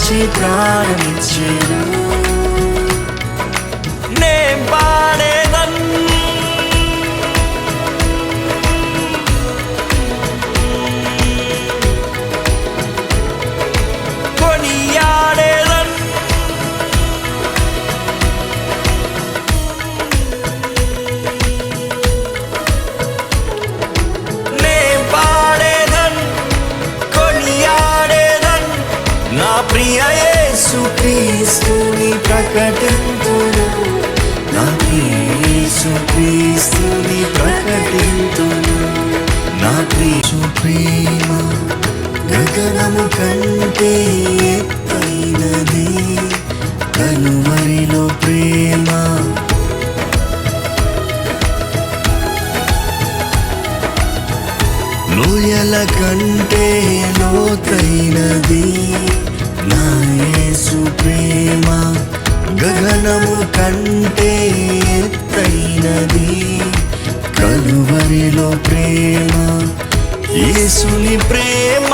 ప్రేమించి ప్రాణమిచ్చెను. నే పాడేదన్ కొనియాడేదన్ నే పాడేదన్ కొనియాడేదన్ నా ప్రియ యేసు క్రీస్తుని ప్రకటింతును. నా ప్రియ యేసు క్రీస్తుని ప్రకటింతును. నా యేసు ప్రేమ గగనము కంటే ఎత్తైనది, కలువరిలో ప్రేమ లోయల కంటే లోతైనది. నా యేసు ప్రేమ గగనము కంటే ఎత్తైనది, కలువరిలో ప్రేమ. యేసుని ప్రేమ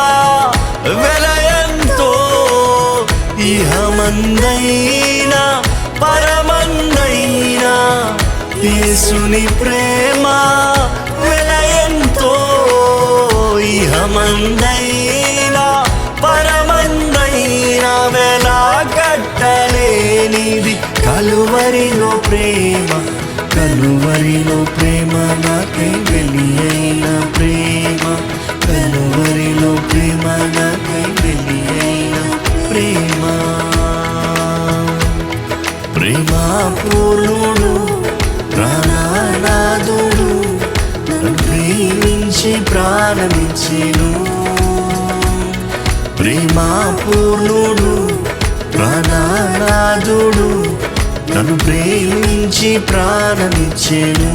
వెలయంతో ఇహమందైనా పరమందైనా. యేసుని ప్రేమ వెలయంతో ఇహమందైనా పరమందైనా. వెలకట్టలేనిది కలువరిలో ప్రేమ, కలువరిలో ప్రేమ నాకై వెలి అయిన ప్రేమ, కలువరిలో ప్రేమ నాకై వెలి అయిన ప్రేమ. ప్రేమ పూర్ణుడు ప్రాణనాథుడు నన్ను ప్రేమించి ప్రాణమిచ్చెను. ప్రేమ పూర్ణుడు ప్రాణనాథుడు నన్ను ప్రేమించి ప్రాణమిచ్చెను.